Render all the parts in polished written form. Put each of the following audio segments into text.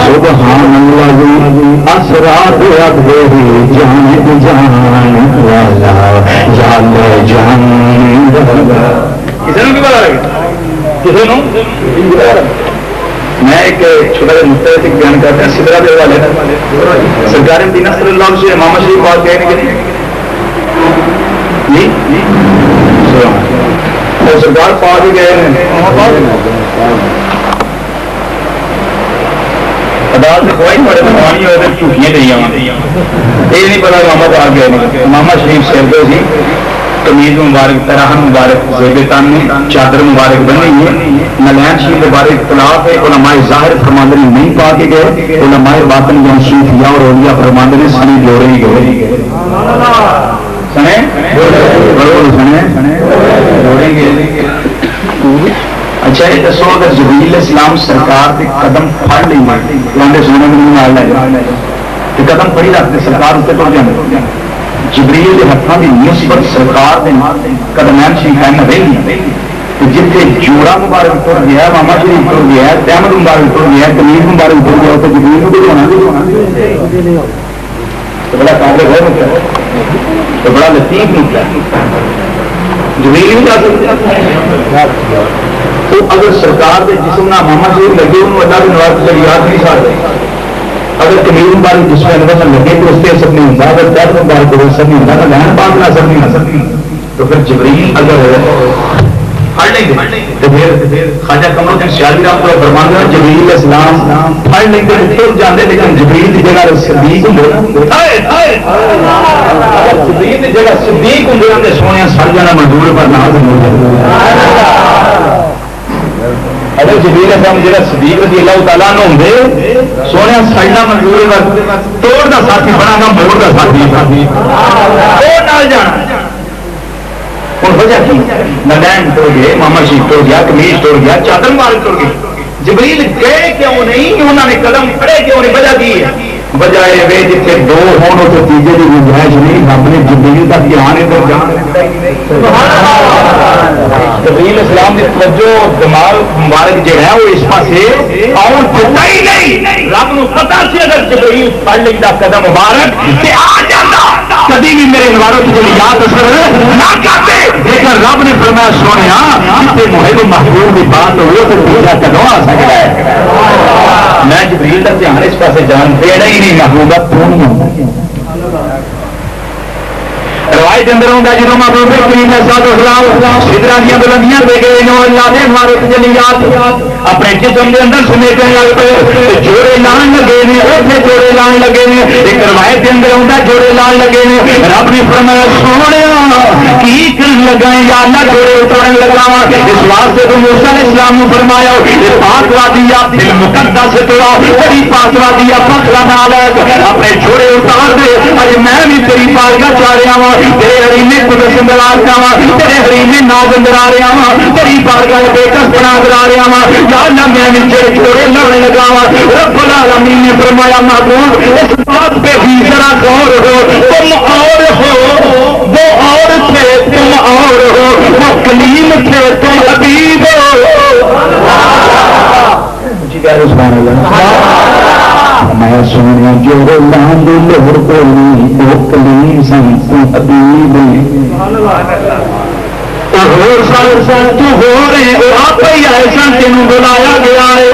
سبحان اللہ اسرا بعبده جان جان والا یا جان والا. کسی نے بتا کسی نے میں ایک چھوٹا سا نقطہ بیان کرتا ہوں سدرا کے حوالے سرکار مدینہ صلی اللہ علیہ وسلم امام شریف بات گئے کہ نہیں سرکار پا کے گئے عدالت میں کوئی بڑے مہمانی ہوئے جھوٹیاں نہیں یہ نہیں پتا ماما پا گئے ماما شریف سر پہ سی قمیض مبارک تراہن مبارک زیب تن چادر مبارک بنی ہے نلین شریف مبارک اختلاف ہے علماء ظاہر فرماندے نہیں پا کے گئے علماء باطن یا صوفیاء اور اولیاء فرماندے نے سنی جوڑے ہی گئے سنے جوڑیں گے. اچھا یہ دسو اگر جبریل اسلام سرکار کے قدم پھڑ لیں گے سونے میں نال لے تو قدم پڑی رکھتے سرکار اتنے ٹر جانے جبریل کے ہاتھوں کی نسبت سرکار کے قدمین شریفین رہی جتنے جوڑا مبارک ٹر گیا ماما شریف ٹر گیا تحمد مبارک ٹر گیا قمیض مبارک ٹر گیا تو جبریل کو بھی ہونا تو بڑا قابل ہے تو بڑا لطیف نکلا جبریل بھی جا سکتے. تو اگر سرکار کے جسم نہ ماما شریف لگے انہوں اللہ کی نواز سے یاد نہیں سکتے اگر قمیض مبارک جسم انور لگے تو اس کے اثر نہیں ہوتا اگر درد مبارک کو اثر نہیں ہوتا لہن پاک کا اثر نہیں سکتی تو پھر جبریل اگر پڑھ لیں گے تو پھر خواجہ قمر الدین شاذلی رحمۃ اللہ فرماتے ہیں جبریل اسلام پڑھ لیں گے ٹر جاندے لیکن جبریل کی جگہ صدیق ہوں جبریل کی جگہ صدیق ہوں سونے سڑ جانا مزدور پر نازل ہو جائے. اگر جبریل اسلام جگہ صدیق رضی اللہ تعالیٰ نے ہوں سونے سڑنا مزدور پر توڑ کا ساتھی بنا گا موڑ کا ساتھی توڑ نال جانا اور وجہ کی نلین ٹر گئے ماما شریف ٹر گیا قمیض ٹر گیا چادر مبارک ٹر گئی جبریل گئے کیوں نہیں انہوں نے قدم پڑے کیوں نہیں وجہ کی ہے بجائے وے جتنے دو ہوں تو تیجے کی گنجائش نہیں رب نے جبریل تک دھیان ادھر جان جبریل اسلام کی توجہ دماغ مبارک جو ہے وہ اس پاسے آؤں دیتا ہی نہیں رب نو پتا سی اگر جبریل پڑھ لیتا قدم مبارک تے آ جاتا کبھی بھی میرے مبارک جو یاد اثر نہ کرتے لیکن رب نے فرمایا سونے جتنے محب محبوب کی بات ہوئی تو دوسرا کدوں آ سکتا ہے میں جبریل کا دھیان اس پاس جان دینا ہی نہیں محبوبت روایت اندر ہوتا ہے جنہوں محبوب کریم سدرا دیا بلندیاں دے گئے اللہ نے ہمارے تجلیات اپنے جسم کے اندر سمیٹنے لگ پے جوڑے لان لگے نے اتنے جوڑے لان لگے نے ایک روایت کے اندر ہوتا ہے جوڑے لان لگے نے رب نے فرمایا سونے کی کرن لگائیں یا اللہ جوڑے اتارن لگاوا اس واسطے تو موسیٰ علیہ السلام نے فرمایا پاک وادی دل مقدس سے توڑا بڑی پاک وادی فخر نالک اپنے جوڑے اتار دے اج میں بھی تیری پالگاہ چاہ رہا ہوں تیرے حریمے قدس اندر آ رہا ہوں تیرے حریمے ناز اندر آ رہا ہوں تیری پالگاہ بے کس بنا کر آ رہا ہوں یا اللہ میں بھی تیرے جوڑے لڑنے لگا ہوں رب العالمین نے فرمایا محبوب اس بات پہ بھی ذرا غور ہو تم اور ہو وہ اور تھے تم اور ہو وہ کلیم تھے تم حبیب ہو جی کہہ رہے سبحان اللہ میں سونے جو لاند لہر کوئی وہ کلیم سن تو حبیب تو ہو رہے آپ ہی آئے سن تینوں بلایا گیا ہے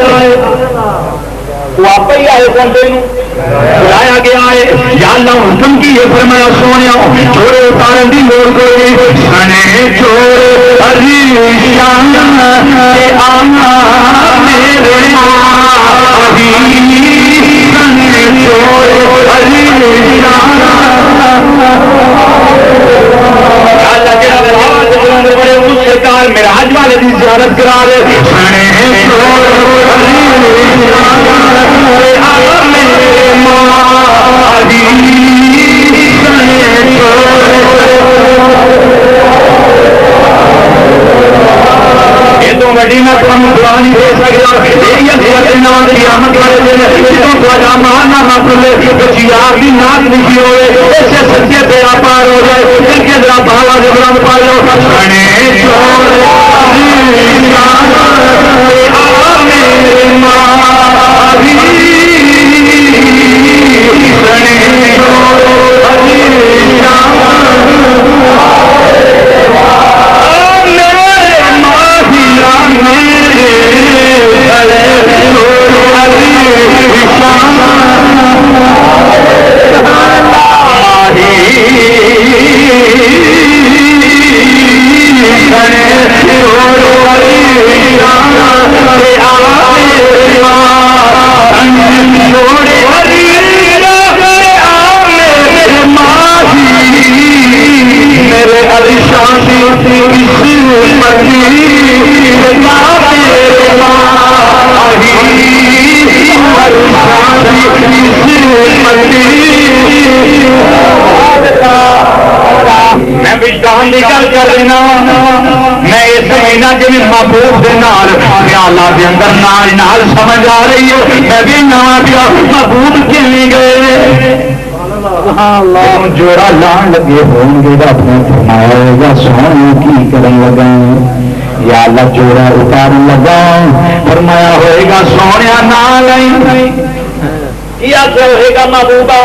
وہ آپ ہی آئے سن تینوں بلایا گیا ہے یا اللہ حکم کی یہ فرمایا سونے چھوڑے اتارن دی لوڑ کوئی سنے چھوڑے عریشان کے آنا میرے ابھی سنے چھوڑے عریشان بڑے اس سرکار معراج والے کی زیارت کرا دے سنے چھوڑے بڑی میں تمہیں دعا نہیں دے سکتا قیامت والے دن جدوں تہاڈا مارنا مطلب یار بھی نات لکھی ہوئے اسے سچے تیرا پار ہو جائے ان کے ذرا بالا سے بلند پا لو سنے میں وجدان کی گل کر لینا میں اس مہینہ جی محبوب کے خیالات کے اندر نال سمجھ آ رہی ہے میں بھی نواں پیا محبوب کیویں گئے جوڑا لان لگے ہون گے اپنے فرمایا گا سونے کی کرن لگا یا اللہ جوڑا اتارن لگا فرمایا ہوئے گا سونے نہ لئی یا کیا ہوئے گا محبوبہ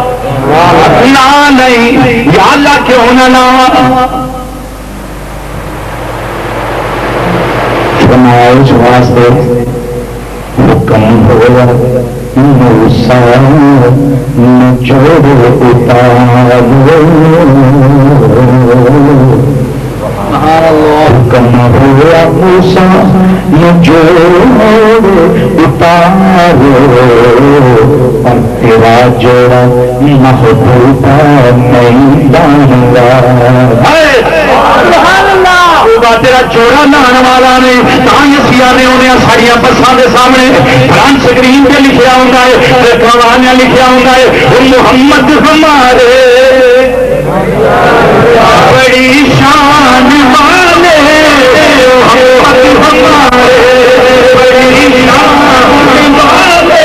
نہ نہیں یا اللہ کیوں نہ فرمایا اس واسطے حکم ہوا موسیٰ نچوڑ اتارو حکم ہوا موسیٰ نچوڑ اتارو اور تیرا جوڑا محبوبہ نہیں ڈالوں تیرا چوڑا نان والا نے سیا نے انہیں ساریا بسان کے سامنے فرنٹ سکرین پہ لکھا ہوتا ہے کھانا لکھا ہوتا ہے محمد ہمارے بڑی شان والے محمد ہمارے بڑی شان والے محمد ہمارے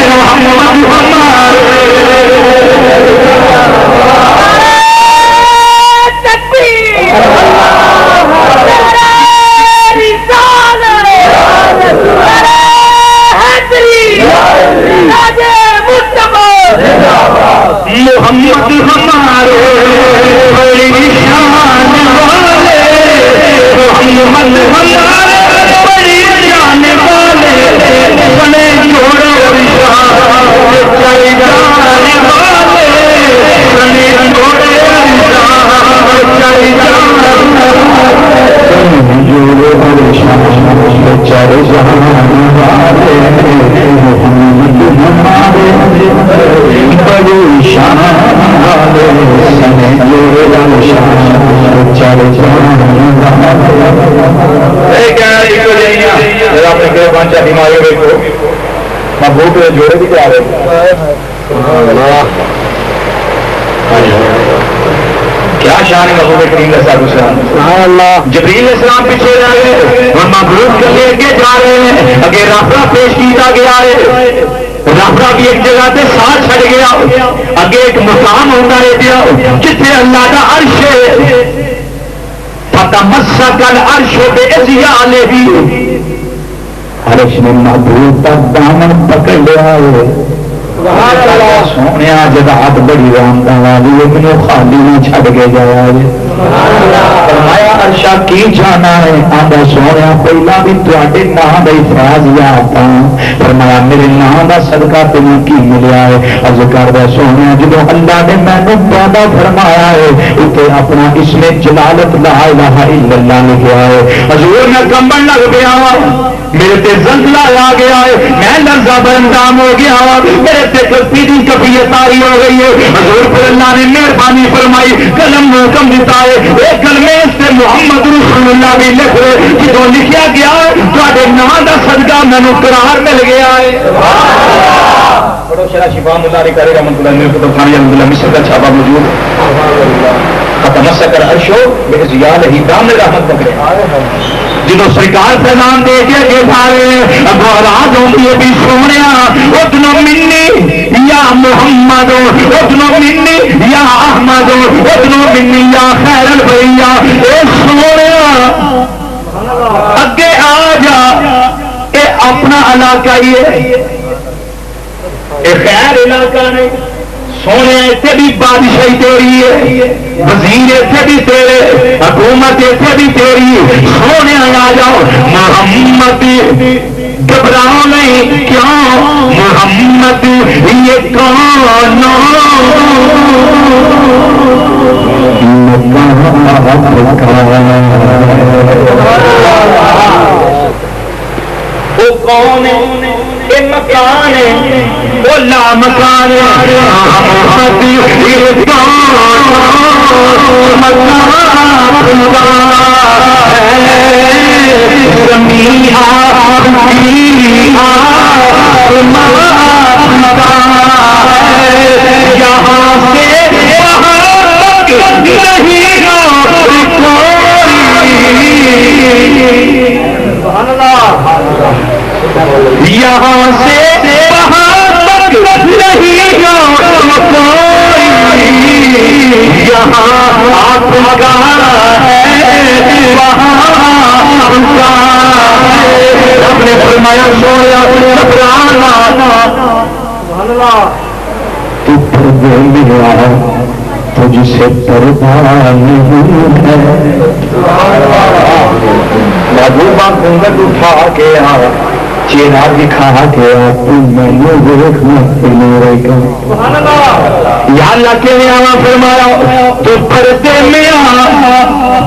محمد ہمارے بڑی شان والے محمد ہمارے بڑی شان والے بڑے جوڑے چاہیے جانے والے بڑے جوڑے چاہیے جوڑے بڑے چارے جہاں والے محمد ہمارے بڑی شان والے چارے جہاں بیماری دیکھو محبوب جوڑے بھی کیا کیا شان ہے محبوب کریم جبریل اسلام پیچھے رہ گئے اور محبوب کے اگے جا رہے ہیں اگے رافڑا پیش کیا گیا ہے رافڑا بھی ایک جگہ سے ساتھ چھڑ گیا اگے ایک مقام ہوتا ہے جتنے اللہ کا عرش ہے فتمسک العرش بعصیانہ عرش نے محبوب کا دامن پکڑ لیا ہے سونے جگہ بڑی رامدہ والی مینو خالی نہ چھڈ کے جایا فرمایا عرشا کی جانا ہے آدھا سونے پہلا بھی تے نام کا فراز یاد فرمایا میرے نام کا صدقہ تمہیں کی ملیا ہے از کردہ سونے جدو اللہ نے مینو پیدا فرمایا ہے اتنے اپنا اس میں جلالت لا الہ الا اللہ لکھا ہے حضور میں کمبن لگ گیا میرے تے زلزلہ آ گیا ہے میں لرزہ برندام ہو گیا میرے تے کفیدی کفیت تاری ہو گئی ہے حضور پر اللہ نے مہربانی فرمائی قلم حکم دیتا ہے ایک کلمے سے محمد رسول اللہ بھی لکھ رہے جدوں لکھیا گیا تواڈے نام دا صدقہ مینوں قرار مل گیا ہے بڑو شرح شفا مولا علی کرے رحمۃ اللہ میرے کتب خانی الحمدللہ مصر کا چھاپا موجود فتمسک العرش بعصیانہ دامن رحمت پکڑے جدو سرکار پیغام دے کے اگے سارے اگو آواز ہوتی ہے بھی سونے اتنو منی یا محمد اتنو منی یا احمد اتنو منی یا خیر البریہ اے سونے اگے آ جا اے اپنا علاقہ ہی ہے اے خیر علاقہ نہیں سونے اتنے بھی بادشاہی تیری ہے وزیر اتنے بھی تیرے حکومت اتنے بھی تیری سونے آ جاؤ محمد گھبراؤ نہیں کیوں محمد یہ کون وہ کون ہے مکان ہے وہ لا مکان یہاں سے وہاں تک نہیں یہاں آپ کا ہے وہاں رب نے فرمایا سویا تو تجھ سے پردہ نہیں ہے محبوبہ گھونگھٹ اٹھا کے آ چہرہ دکھا کے میں یا اللہ کے آوا فرمایا تو پردے میں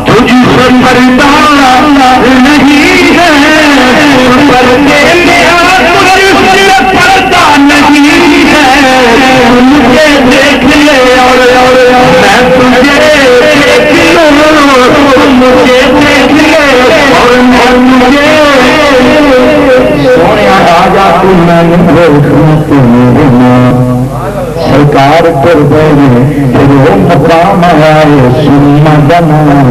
تجھ سے پردہ نہیں ہے پردے میں پردہ نہیں ہے مجھے دیکھ لے اور میں تجھے دیکھ لوں مجھے دیکھ لے اور میں مجھے سونے راجا سرکار پر بنے پھر وہ مقام آئے سننا بنا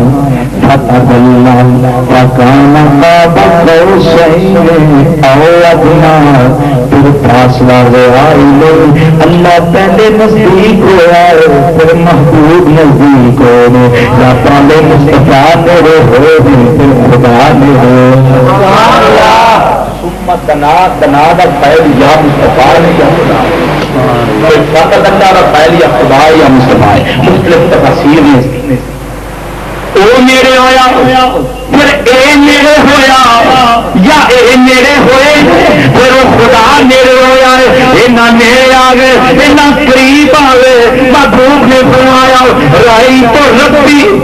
فتح اللہ فکان قاب قوسین او ادنا پھر فاصلہ آئے اللہ پہلے نزدیک ہوا پھر محبوب نزدیک ہونے یا پہلے مصطفیٰ میرے ہو پھر خدا میرے دنا دا فیل یا مصطفیٰ یا خدا کوئی فقط اللہ دا فیل یا خدا یا مصطفیٰ مختلف تفاسیر میں او میرے ہویا پھر اے میرے ہویا یا اے میرے ہوئے پھر وہ خدا میرے ہویا اینا میرے آگے اینا قریب آگے محبوب نے فرمایا رائی تو ربی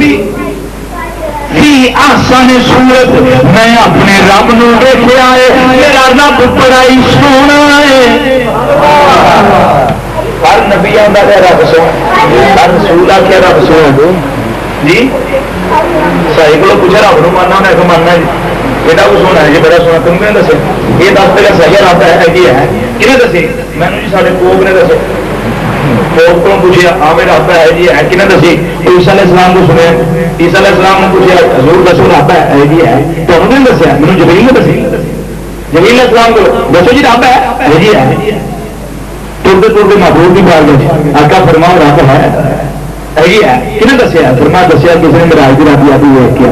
آسان صورت میں اپنے رب نو دیکھا ہے میرا رب بڑا ہی سونا ہے ہر نبی آتا ہے رب سونا ہر رسول آ کے رب سونا جی صحیح کو پوچھا رب نو ماننا میں کو ماننا جی بیٹا کو سونا ہے جی بڑا سونا تم نے دسے یہ دس پہلے صحیح رب ہے یہ ہے کنے دسے میں نے جی سارے پوپ نے دسے پوپ کو پوچھا آمر رب ہے جی ہے کنے دسی عیسیٰ علیہ السلام کو سنے عیسیٰ علیہ السلام نے پوچھا حضور دسو رب ہے جی ہے تو انہوں نے دسیا مجھے جبریل نے دسی جبریل علیہ السلام کو دسو جی رب ہے جی ہے ٹرتے ٹرتے محبوب بھی پال گئے آقا فرماؤ رب ہے جی ہے کنے دسیا فرمایا دسیا کسی نے میرا آئی رابی آدھی دیکھ کے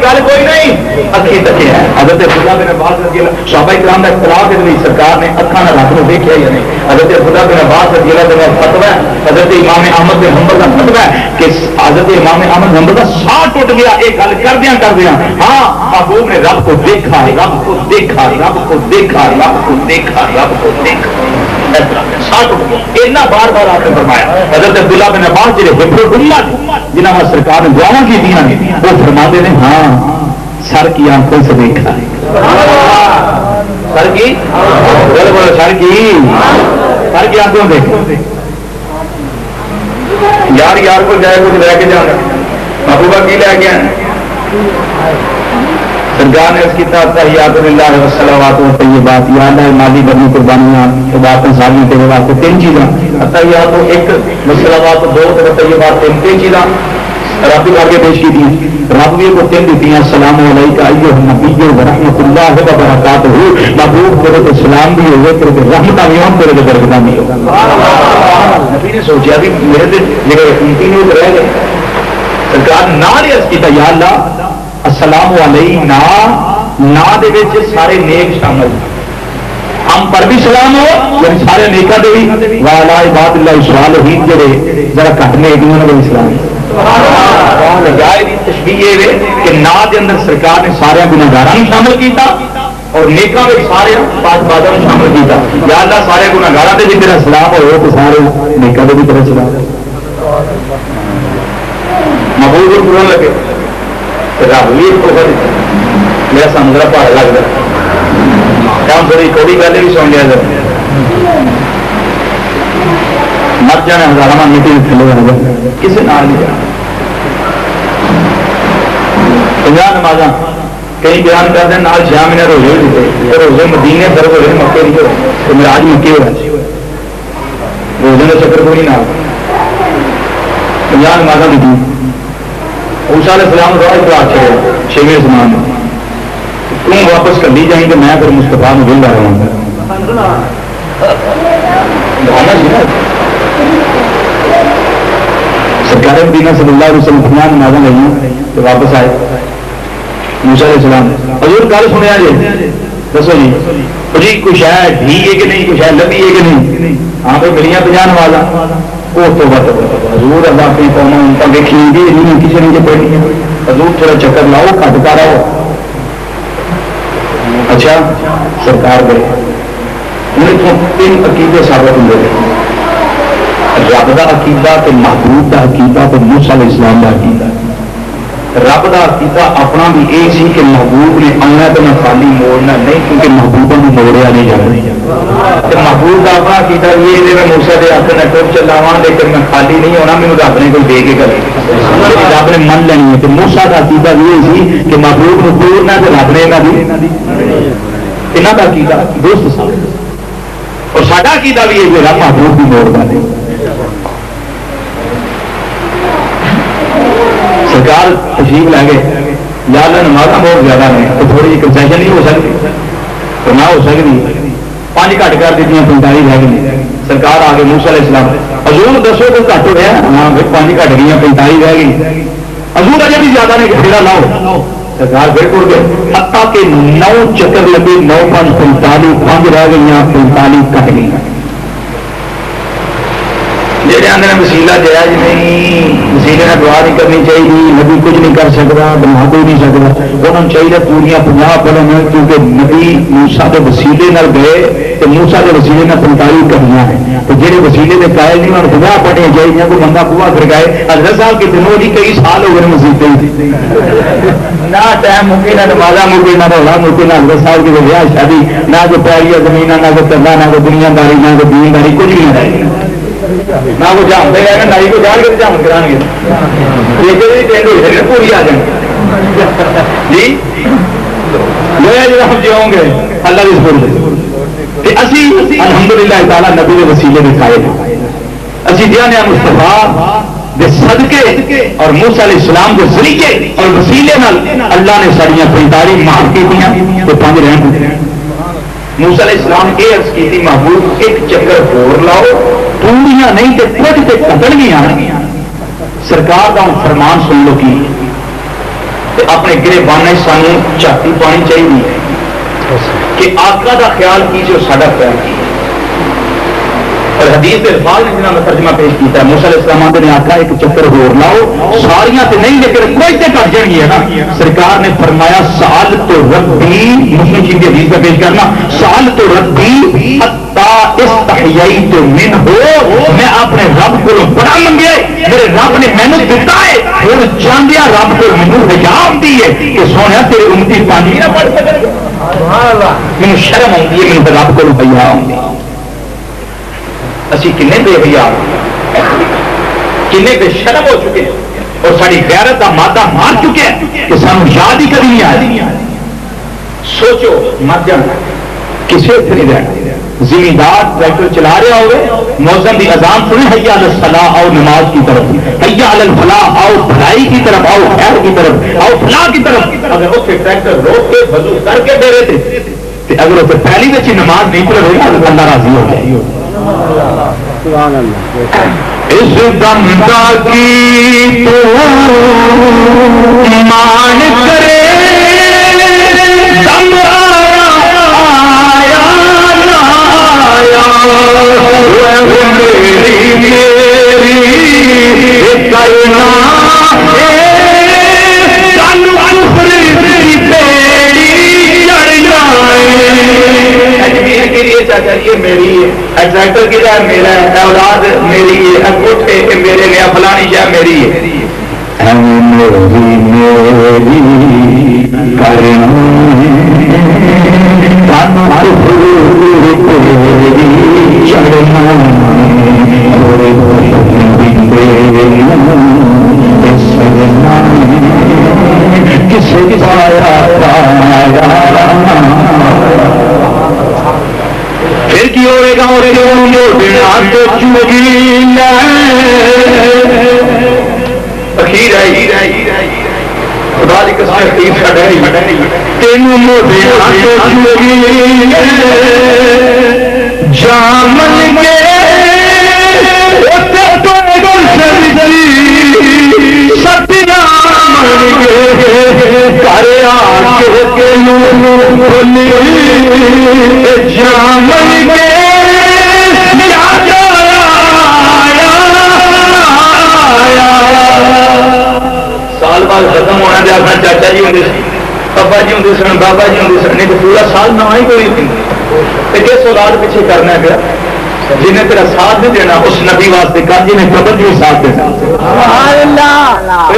گل کوئی نہیں اکھی تکے ہے حضرت خدا بن عباس رضی اللہ صحابہ کرام کا اختلاف ہے سرکار نے اکھاں نال رب نو دیکھیا یا نہیں حضرت خدا بن عباس رضی اللہ عنہ فتوی ہے حضرت امام احمد بن حنبل کا فتوی ہے کہ حضرت امام احمد بن حنبل کا ساتھ ٹوٹ گیا ایک گل کردیاں ہاں محبوب نے رب کو دیکھا رب کو دیکھا رب کو دیکھا رب کو دیکھا رب کو دیکھا بار بار آپ نے فرمایا حضرت عبداللہ بن عباس جی جنہوں نے سرکار نے دعا کی وہ فرماتے ہیں ہاں سر کی آنکھوں سے دیکھا ہے سر کی آنکھوں دیکھا یار کو جائے کچھ لے کے جانا محبوبہ کی لے گیا سرکار نے اس کی تحیات للہ والصلوات والطیبات یا اللہ مالی بنی قربانیاں عبادتیں سالیاں تیرے واسطے تین چیزاں تحیات ایک والصلوات دو طیبات تین چیزاں رب کر کے پیش کی رب بھی کو کہہ دیتی ہیں السلام علیکم ایھا النبی ورحمۃ اللہ وبرکاتہ محبوب تیرے تے سلام بھی ہوئے تیرے تے رحمتاں بھی ہون تیرے تے برکتاں بھی ہون نبی نے سوچا بھی میرے تے جڑے قیمتی لوگ رہ گئے سرکار نہ عرض کیتا یا اللہ السلام علینا نا دے وچ سارے نیک شامل ہم پر بھی سلام ہو یعنی سارے نیکاں دے بھی والا عباد اللہ الصالحین جڑے ذرا گھٹ نیک انہاں دے سلام سبحان اللہ جائے دی تشبیہ ہے کہ نا دے اندر سرکار نے سارے گناہگاراں نوں شامل کیتا اور نیکاں وچ سارے پاک باداں نوں شامل کیتا یا اللہ سارے گناہگاراں تے بھی تیرا سلام ہوئے تے سارے نیکاں دے بھی تیرا سلام محبوب قرآن لگے رب بھی ایک توحفہ دیتا میرا سمجھا پہاڑ لگتا کام تھوڑی کوڑی گل بھی سن لیا جائے مر جانا ہزار من مٹی تھلے جانا کسی نال نہیں جانا 50 نمازاں کئی بیان کرتے ہیں 6 مہینے روزے دیتے روزے مدینے فرق ہوئے مکے نہیں ہوئے تو میراج مکے ہوا روزے کا چکر کوئی نہ 50 نمازاں دیتی موسیٰ علیہ السلام روح اطلاع چھڑے 6ویں زمان میں تم واپس کر لی جائیں گے میں پھر مصطفیٰ میں زندہ رہوں گا سرکار مدینہ صلی اللہ علیہ وسلم 50 نمازاں لگی تو واپس آئے موسیٰ علیہ السلام حضور گل سنیا جی دسو جی کوئی شاید ڈھی ہے کہ نہیں کوئی شاید لبھی ہے کہ نہیں ہاں بھائی ملیاں 50 نمازاں وہ تو بات حضور اللہ اپنی قوم ان کا دیکھی گی نہیں کسی نے جو پڑھنی ہے حضور تھوڑا چکر لاؤ کٹ کر آؤ اچھا سرکار گئے انہیں تو 3 عقیدے ثابت ہوئے رب کا عقیدہ تے محبوب کا عقیدہ تے موسیٰ علیہ السلام کا عقیدہ رب کا عقیدہ اپنا بھی یہ سی کہ محبوب نے آنا تو میں خالی موڑنا نہیں کیونکہ محبوبہ نے موڑیا نہیں جانا محبوب کا اپنا عقیدہ یہ میں موسیٰ دے آخر میں ٹوپ چلاواں لیکن میں خالی نہیں ہونا مجھے رب نے کوئی دے کے کرے رب نے من لینی ہے کہ موسیٰ کا عقیدہ یہ سی کہ محبوب کو توڑنا تو رب نے یہاں کا عقیدہ دوست اور ساڈا عقیدہ بھی یہ رب محبوب بھی موڑنا نہیں سرکار تشریف لیں گے یا اللہ نمازاں بہت زیادہ ہیں تو تھوڑی کنسیشن نہیں ہو سکتی تو نہ ہو سکتی 5 گھٹ کر دیتی 45 رہ گئی سرکار آ گئے موسیٰ علیہ السلام حضور دسو تو گھٹ ہو گیا ہاں 5 گھٹ گئی 45 رہ گئی حضور اجے بھی زیادہ نہیں کہ پھر لاؤ سرکار بالکل گئے حتیٰ کہ 9 چکر لگے 9 5 45 5 رہ گئی 45 کٹ گئی جہاں آدھے وسیلہ جائز نہیں وسیلے نے دعا نہیں کرنی چاہیے نبی کچھ نہیں کر سکتا بنا کوئی نہیں سکتا انہوں نے چاہیے پوریا 50 پڑھیں کیونکہ نبی موسیٰ کے وسیلے گئے تو موسیٰ کے وسیلے 45 کرنی ہے تو جہے وسیلے کے قائل نہیں انہوں نے 50 پڑھنے چاہیے کوئی بندہ پورا کر گئے حضرت صاحب کے دنوں جی کئی سال ہو گئے مسیطے نہ ٹائم مکے نہ نمازاں مکے نہ رولا مکے نہ حضرت صاحب کی بیاہ شادی نہ کوئی پیاری زمین نہ کوئی تلا نہ کوئی دنیا داری نہ کوئی دینداری کچھ بھی نہیں رہے نہ وہ جامتے رہے گا نائی کو جان کے جام کران گے ٹینڈ ہو پوری آ جائیں جی ہم جو ہوں گے اللہ کی سپرد اسی الحمدللہ تعالیٰ نبی کے وسیلے دکھائے اسی دیانے مصطفیٰ دے صدقے اور موسیٰ علیہ السلام کے ذریعے اور وسیلے اللہ نے ساڑیاں 45 معاف کی تو 5 رہن موسیٰ علیہ السلام یہ عرض کی تھی محبوب ایک چکر اور لاؤ پوریاں نہیں تے کچھ تے کٹن گیا سرکار کا فرمان سن لو کی اپنے گرے بانے سانو چاتی پانی چاہیے کہ آقا دا خیال کیجیے اور ساڈا خیال کیجیے اور حدیث کے الفاظ جنہاں میں ترجمہ پیش کیتا ہے موسیٰ علیہ السلام نے آقا ایک چکر اور لاؤ ساریاں تے نہیں لیکن کوئی تے کٹ جان گیا نا سرکار نے فرمایا سال تو ربی مسلم شریف کی حدیث کا پیش کرنا سال تو ربی حتی استحییت من ہو میں اپنے رب کو بڑا منگے میرے رب نے میں نے دیتا ہے اور جاندیا رب کو منو حجاب دی ہے کہ سونے تیرے امتی پانی نہ پڑھ سکے میں شرم آتی ہے میں رب کو حیا آؤں اسی کنے بے حیا کنے بے شرم ہو چکے اور ساری غیرت کا مادہ مار چکے کہ سانو یاد ہی کبھی نہیں آیا سوچو مر جانا کسی اتنے نہیں رہنا زمیندار ٹریکٹر چلا رہا ہوئے مؤذن دی اذان سنے حیا علی الصلاح آؤ نماز کی طرف، حیا علی الفلاح آؤ بھلائی کی طرف، آؤ خیر کی طرف، آؤ فلاح کی طرف، اگر اسے ٹریکٹر روک کے وضو کر کے دے رہے تھے تو اگر اسے پہلی بچی نماز نہیں پڑھ رہی تو اللہ راضی ہو جائے. اس دم کا کی تو مان کرے دم چاچا یہ میری ہے ٹریکٹر کی جائے میرا ہے اولاد میری ہے کوٹھے کہ میرے لیا فلانی جائے میری ہے کسی پھر کی ہوئے گا اور اخیر خدا کی قسم اخیر تینوں موٹے جامن کے ستیا کرے آ کے جامن کے سال بعد ختم ہونا دیا چاچا جی ہوں پپا جی ہوں سن بابا جی ہوں سن نہیں تو پورا سال نہ ہی کوئی کس اولاد پیچھے کرنا گیا جنہیں تیرا ساتھ نہیں دینا اس نبی واسطے کر جنہیں قبر بھی ساتھ دینا.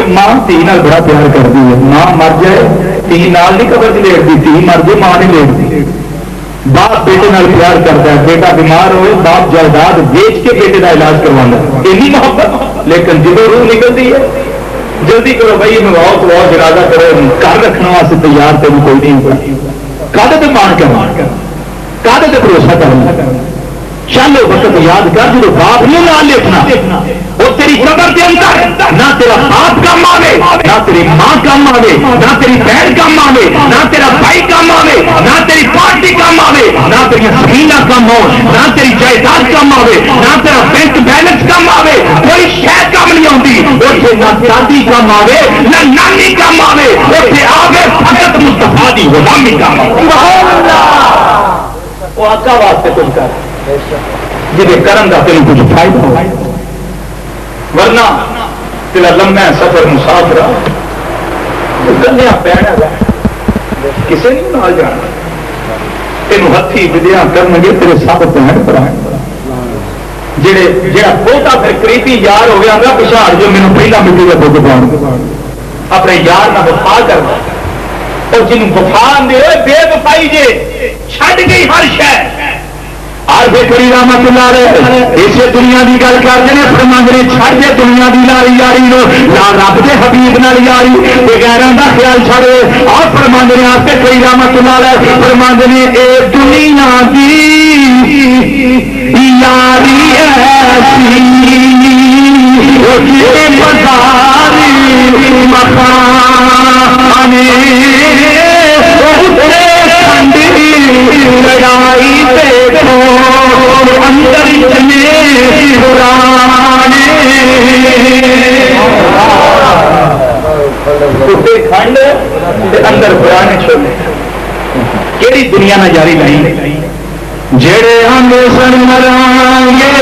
ماں تھی نال بڑا پیار کرتی ہے، ماں مر جائے تھی نال نہیں قبر سے لیٹتی، تھی مر جائے ماں نہیں لیٹتی. باپ بیٹے نال پیار کرتا ہے، بیٹا بیمار ہوئے باپ جائیداد بیچ کے بیٹے کا علاج کروانا، یہی محبت. لیکن جب روح نکلتی ہے جلدی کرو بھائی بہت جنازہ کرو، گھر رکھنے واسطے تیار تین کوئی نہیں ہوگا. کادے تے مان کرنا، کادے تے بھروسہ کرنا. چلو وقت یاد کر جب باپ نہیں نہ لکھنا وہ تیری قبر کے اندر نہ تیرا باپ کام آوے، نہ تیری ماں کام آوے، نہ تیری بہن کام آوے، نہ تیرا بھائی کام آوے، نہ تیری پارٹی کام آوے، نہ تیری زمینہ کام ہو، نہ تیری جائیداد کام آوے، نہ تیرا بینک بیلنس کام آوے، کوئی شے کام نہیں آتی. اسے نہ دادی کام آوے نہ نانی کام آوے، اسے آوے فقط مصطفیٰ دی غلامی کام آوے. وہ آقا واسطے تم کر جی کرم کا تین کچھ فائدہ ہو، ورنہ تیرا لمبا سفر مسافر گلیا پینا کسی نہیں نال جانا. تین ہاتھی بدیا کرن گے تیرے سب بہن برا جہاں بہتا پھر کریپی یار ہو گیا پچھاڑ جو مینو پہلا مٹی کا بت پاؤ اپنے یار نہ وفا کرنا اور جنوب وفا دے بے وفائی جے چھڈ گئی ہر شہ آر بے کری رحمت اللہ رہے اسے دنیا کی گل کرتے ہیں فرماندے نے چھڑ دے دنیا کی لاری یاری نو نہ رب دے حبیب نال یاری بغیراں دا خیال چھڑے اور فرماندے نے آتے کری رحمت اللہ رہے فرماندے نے اے دنیا دی یاری ایسی او جے بازاری مخانے لڑائی دیکھو اندر اتنے پرانے کھنڈ اندر پرانے چھوڑے کیڑی دنیا نہ جاری لائی جڑے ہم سن مران گے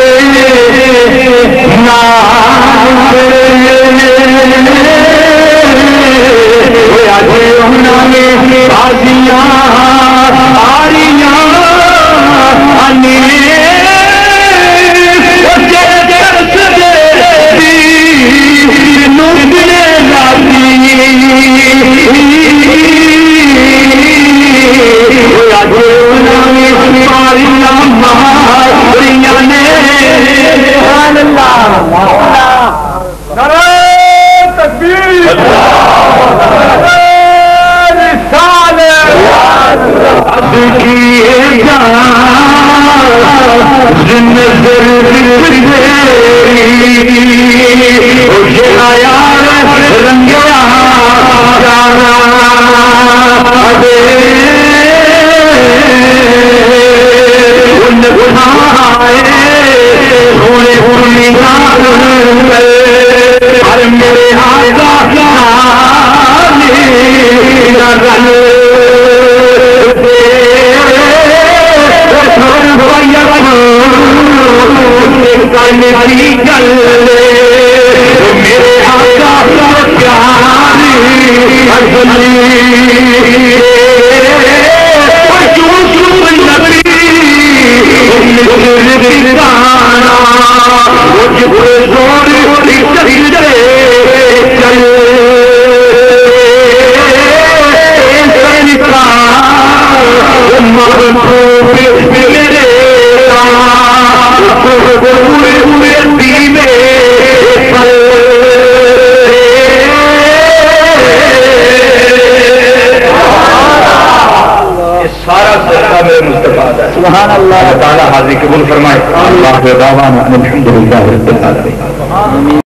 بازیاں آریاں میرے آقا پیاری سارا صدقہ میرے مصطفیٰ ہے. سبحان اللہ. تعالیٰ حاضر قبول فرمائے. اللہ الحمد للہ رب العالمین.